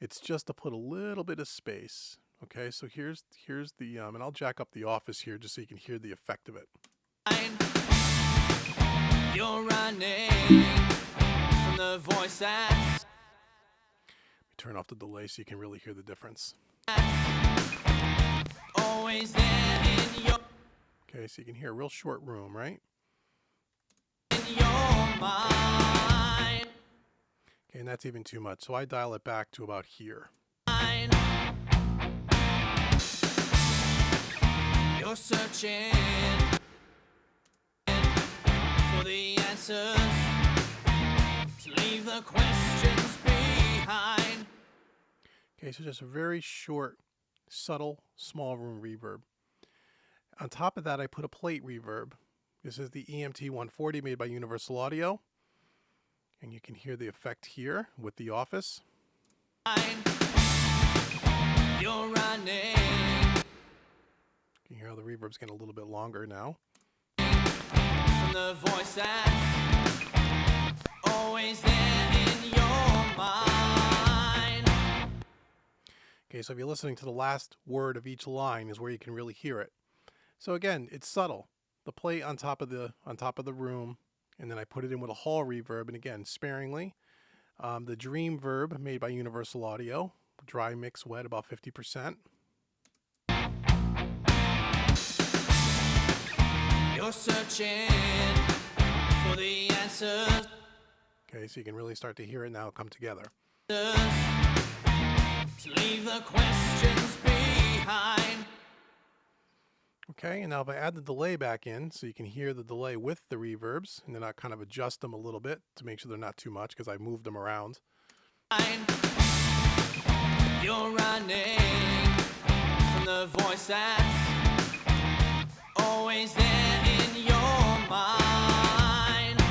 It's just to put a little bit of space. Okay, so here's the and I'll jack up the Office here just so you can hear the effect of it. You're running from the voice that's Turn off the delay so you can really hear the difference. always there in your Okay, so you can hear a real short room, right? mind. Okay, and that's even too much. So I dial it back to about here. You're searching for the answers, to leave the questions behind. Okay, so just a very short, subtle, small room reverb. On top of that, I put a plate reverb. This is the EMT 140 made by Universal Audio. And you can hear the effect here with the Office. You're running. You can hear how the reverb's getting a little bit longer now. From the voice that's always there in your mind. Okay, so if you're listening to the last word of each line is where you can really hear it. So again, it's subtle. The plate on top of the room, and then I put it in with a hall reverb, and again, sparingly. The Dream Verb made by Universal Audio, dry mix wet about 50%. You're searching for the answers, Okay, so you can really start to hear it now come together. to leave the questions behind. Okay, and now if I add the delay back in, so you can hear the delay with the reverbs, and then I kind of adjust them a little bit to make sure they're not too much because I moved them around. You're running from the voice that's always there in your mind.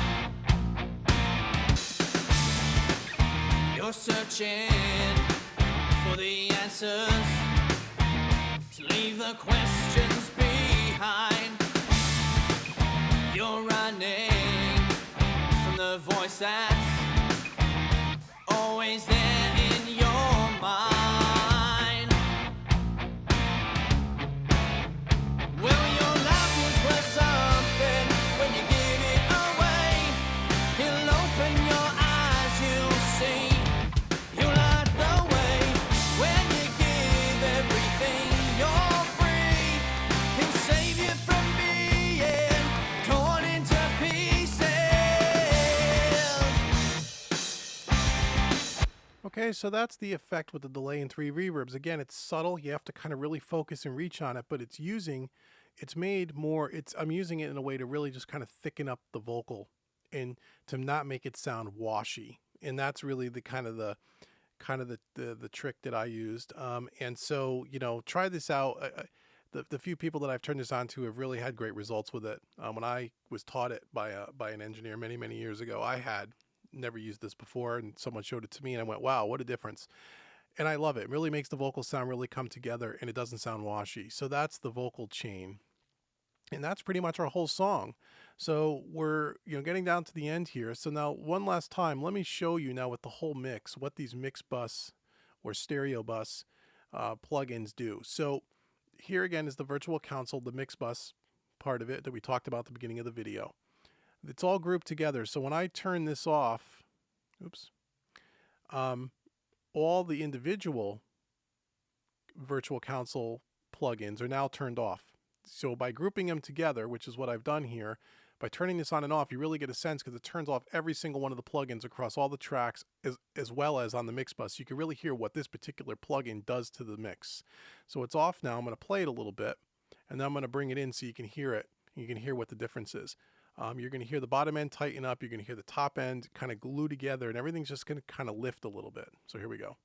You're searching for the answers, to leave the questions behind. the voice that's always there in your mind. Well, your life was worth something when you give it away. He'll open your eyes, you'll see. You'll light the way when you give everything. You're free. He'll save you from being torn into pieces. Okay, so that's the effect with the delay and 3 reverbs. Again, it's subtle. You have to kind of really focus and reach on it, but I'm using it in a way to really just kind of thicken up the vocal and to not make it sound washy. And that's really the trick that I used. And so, try this out. The few people that I've turned this on to have really had great results with it. When I was taught it by an engineer many, many years ago, I had never used this before, and someone showed it to me and I went, wow, what a difference. And I love it. It really makes the vocal sound really come together and it doesn't sound washy. So that's the vocal chain. And that's pretty much our whole song. So we're getting down to the end here. So now one last time, let me show you now with the whole mix what these mix bus or stereo bus plugins do. So here again is the virtual console, the mix bus part of it that we talked about at the beginning of the video. It's all grouped together. So when I turn this off, all the individual virtual console plugins are now turned off. So by grouping them together, which is what I've done here, by turning this on and off, you really get a sense because it turns off every single one of the plugins across all the tracks as well as on the mix bus. You can really hear what this particular plugin does to the mix. So it's off now. I'm going to play it a little bit and then I'm going to bring it in so you can hear it. You can hear what the difference is. You're going to hear the bottom end tighten up. You're going to hear the top end kind of glue together and everything's just going to kind of lift a little bit. So here we go.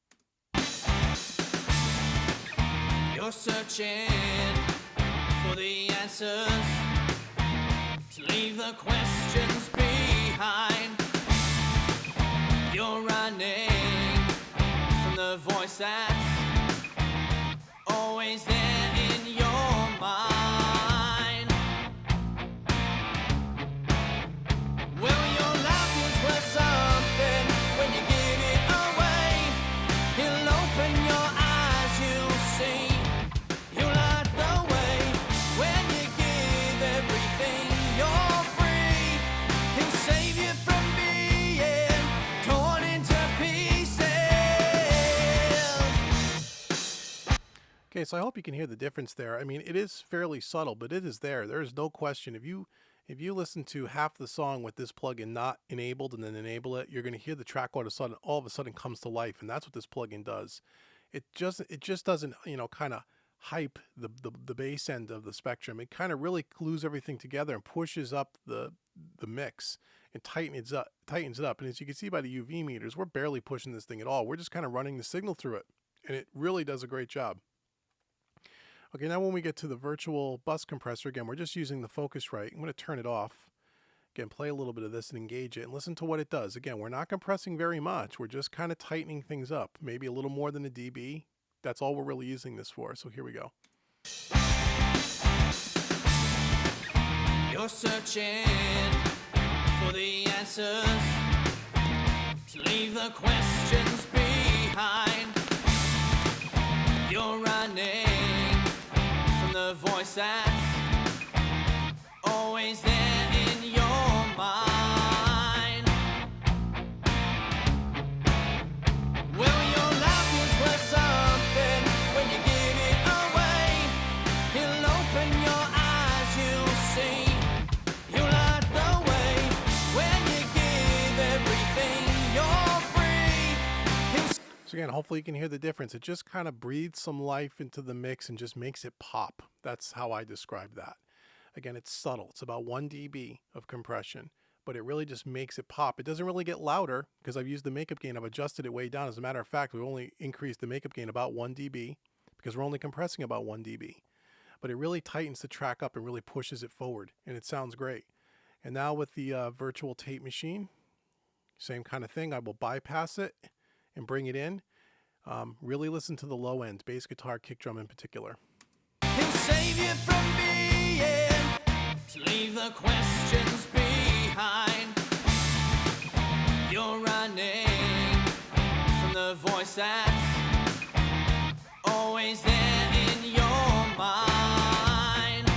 You're searching for the answers, to leave the questions behind. You're running from the voice that's always there in your mind. Well, your life was worth something when you give it away. He'll open your eyes, you'll see. You'll light the way when you give everything. You're free. He'll save you from being torn into pieces. Okay, so I hope you can hear the difference there. I mean, it is fairly subtle, but it is there. There is no question. If you listen to half the song with this plugin not enabled and then enable it, you're going to hear the track all of a sudden comes to life, and that's what this plugin does. It just doesn't kind of hype the bass end of the spectrum. It kind of really glues everything together and pushes up the mix and tightens it up. And as you can see by the UV meters, we're barely pushing this thing at all. We're just kind of running the signal through it, and it really does a great job. Okay, now when we get to the virtual bus compressor, again, we're just using the Focusrite. I'm going to turn it off. Again, play a little bit of this and engage it and listen to what it does. Again, we're not compressing very much. We're just kind of tightening things up. Maybe a little more than a dB. That's all we're really using this for. So here we go. You're searching for the answers, to leave the questions behind. You're running from the voice that's always there in your mind. Well, your life was worth something when you give it away. He'll open your eyes, you'll see. You'll light the way when you give everything. You're free. So again, hopefully you can hear the difference. It just kind of breathes some life into the mix and just makes it pop. That's how I describe that. Again, it's subtle. It's about 1 dB of compression, but it really just makes it pop. It doesn't really get louder because I've used the makeup gain. I've adjusted it way down. As a matter of fact, we've only increased the makeup gain about 1 dB because we're only compressing about 1 dB. But it really tightens the track up and really pushes it forward, and it sounds great. And now with the virtual tape machine, same kind of thing. I will bypass it and bring it in. Really listen to the low end, bass guitar, kick drum in particular. He'll save you from being, to leave the questions behind. that's always there in your mind.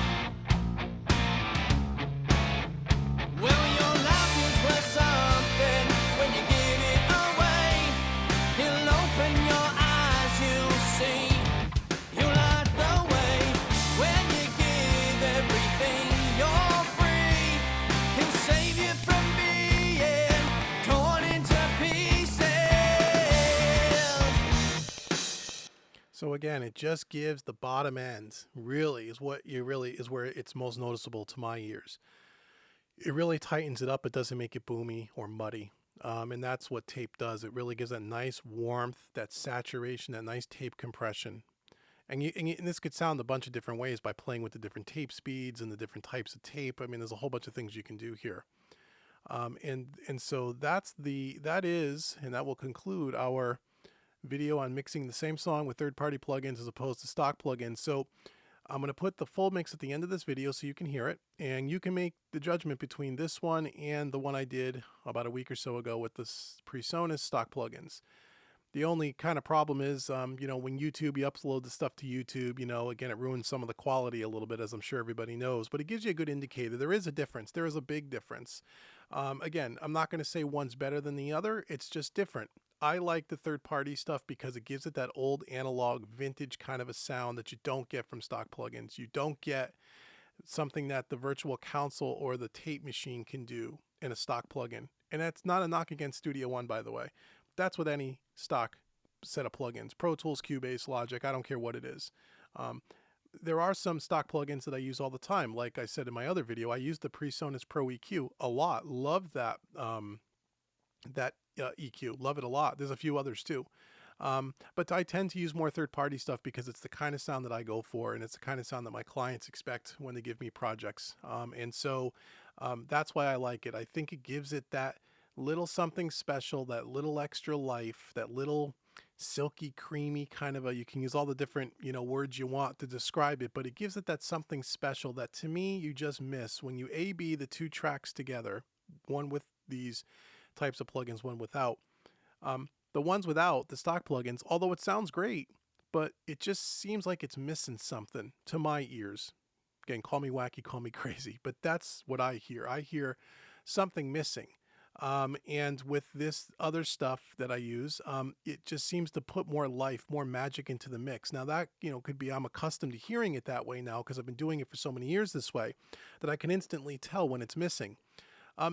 Well, your life is worth something when you give it away. He'll open your eyes, you'll see. He'll light the way when you give everything. You're free. He'll save you from being torn into pieces. So again, it just gives the bottom ends, really is what you really is where it's most noticeable to my ears. It really tightens it up. It doesn't make it boomy or muddy. And that's what tape does. It really gives that nice warmth, that saturation, that nice tape compression. And this could sound a bunch of different ways by playing with the different tape speeds and the different types of tape. I mean, there's a whole bunch of things you can do here. And so that will conclude our video on mixing the same song with third-party plugins as opposed to stock plugins. So I'm going to put the full mix at the end of this video so you can hear it, and you can make the judgment between this one and the one I did about a week or so ago with the Presonus stock plugins. The only kind of problem is, when YouTube, you upload the stuff to YouTube, again, it ruins some of the quality a little bit, as I'm sure everybody knows, but it gives you a good indicator. There is a difference. There is a big difference. Again, I'm not going to say one's better than the other. It's just different. I like the third-party stuff because it gives it that old analog vintage kind of a sound that you don't get from stock plugins. You don't get something that the virtual console or the tape machine can do in a stock plugin. And that's not a knock against Studio One, by the way. That's with any stock set of plugins. Pro Tools, Cubase, Logic, I don't care what it is. There are some stock plugins that I use all the time. Like I said in my other video, I use the Presonus Pro EQ a lot. Love that EQ. Love it a lot. There's a few others too. But I tend to use more third-party stuff because it's the kind of sound that I go for, and it's the kind of sound that my clients expect when they give me projects. And so that's why I like it. I think it gives it that little something special, that little extra life, that little silky, creamy kind of you can use all the different, words you want to describe it, but it gives it that something special that to me you just miss when you A/B the two tracks together, one with these types of plugins, one without. The ones without, the stock plugins, although it sounds great, but it just seems like it's missing something to my ears. Again, call me wacky, call me crazy, but that's what I hear. I hear something missing. And with this other stuff that I use, it just seems to put more life, more magic into the mix. Now that, could be I'm accustomed to hearing it that way now because I've been doing it for so many years this way that I can instantly tell when it's missing.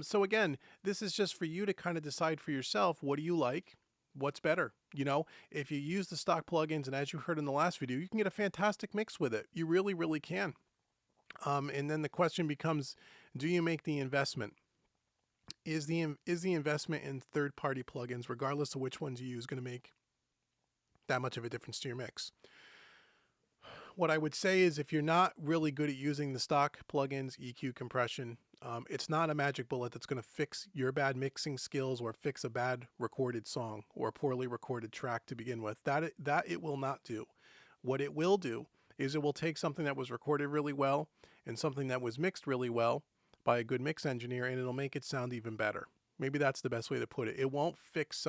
So again, this is just for you to kind of decide for yourself, what do you like? What's better? If you use the stock plugins, and as you heard in the last video, you can get a fantastic mix with it. You really, really can. And then the question becomes, do you make the investment? Is the investment in third-party plugins, regardless of which ones you use, going to make that much of a difference to your mix? What I would say is if you're not really good at using the stock plugins, EQ, compression, it's not a magic bullet that's going to fix your bad mixing skills or fix a bad recorded song or a poorly recorded track to begin with. That it will not do. What it will do is it will take something that was recorded really well and something that was mixed really well by a good mix engineer, and it'll make it sound even better. Maybe that's the best way to put it. It won't fix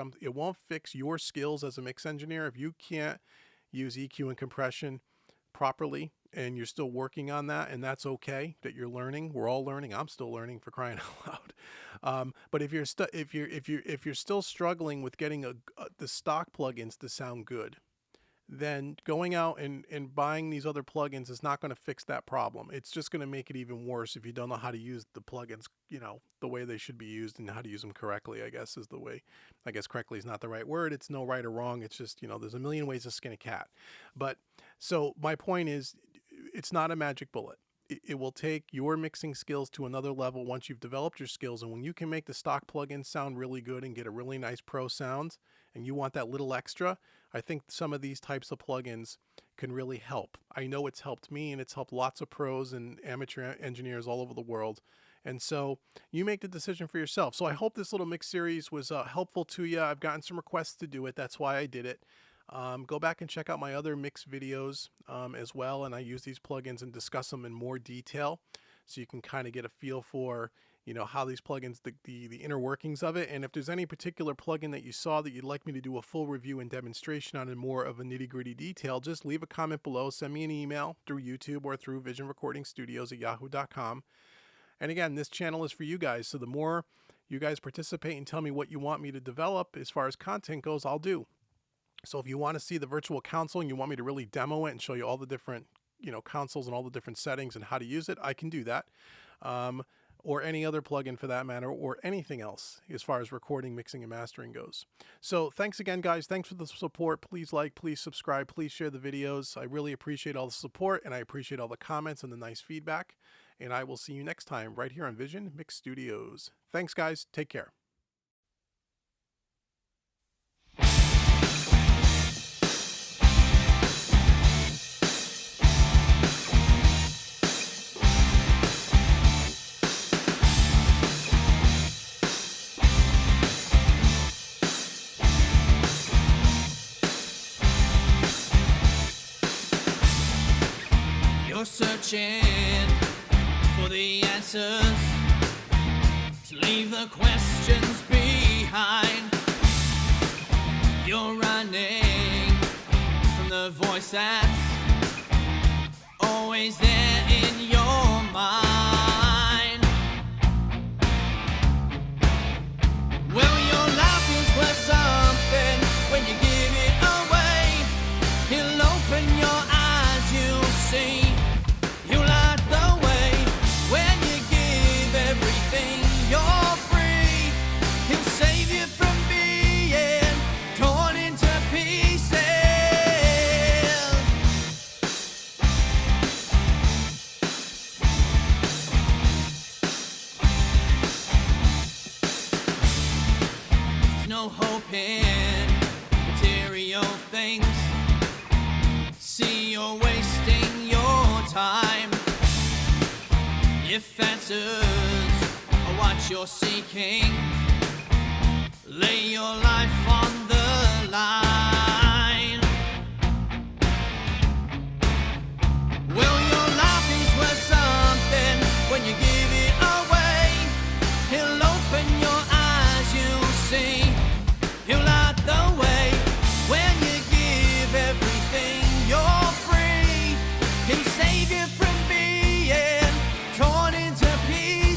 your skills as a mix engineer if you can't use EQ and compression properly and you're still working on that, and that's okay that you're learning. We're all learning. I'm still learning, for crying out loud. But if you're still struggling with getting the stock plugins to sound good, then going out and buying these other plugins is not going to fix that problem. It's just going to make it even worse if you don't know how to use the plugins, the way they should be used and how to use them correctly, I guess is the way. I guess correctly is not the right word. It's no right or wrong. It's just, there's a million ways to skin a cat. But so my point is, it's not a magic bullet. It will take your mixing skills to another level once you've developed your skills. And when you can make the stock plugins sound really good and get a really nice pro sound, and you want that little extra, I think some of these types of plugins can really help. I know it's helped me, and it's helped lots of pros and amateur engineers all over the world. And so you make the decision for yourself. So I hope this little mix series was helpful to you. I've gotten some requests to do it. That's why I did it. Go back and check out my other mix videos as well, and I use these plugins and discuss them in more detail. so you can kind of get a feel for, how these plugins, the inner workings of it. And if there's any particular plugin that you saw that you'd like me to do a full review and demonstration on in more of a nitty-gritty detail, just leave a comment below, send me an email through YouTube or through visionrecordingstudios@yahoo.com. And again, this channel is for you guys, so the more you guys participate and tell me what you want me to develop as far as content goes, I'll do. So if you want to see the virtual console and you want me to really demo it and show you all the different, consoles and all the different settings and how to use it, I can do that. Or any other plugin for that matter, or anything else as far as recording, mixing, and mastering goes. So thanks again, guys. Thanks for the support. Please like, please subscribe, please share the videos. I really appreciate all the support, and I appreciate all the comments and the nice feedback. And I will see you next time right here on Vision Mix Studios. Thanks, guys. Take care. You're searching for the answers, to leave the questions behind. You're running from the voice that's always there in your mind. Well, your life is worth something when you give it away. He'll open your eyes, you'll see. No hope in material things. See, you're wasting your time. If answers are what you're seeking, lay your life on the line. Well, your life is worth something when you give it away. He'll open your eyes, you'll see. He'll light the way when you give everything. You're free. He'll save you from being torn into pieces.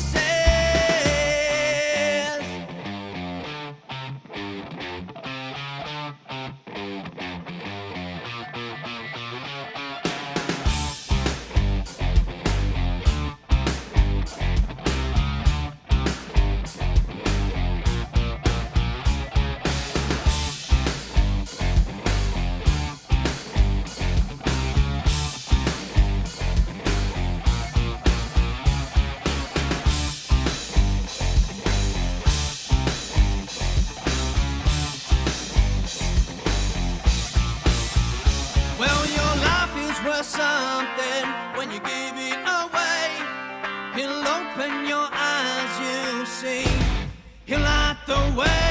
Something when you give it away. He'll open your eyes, you'll see. He'll light the way.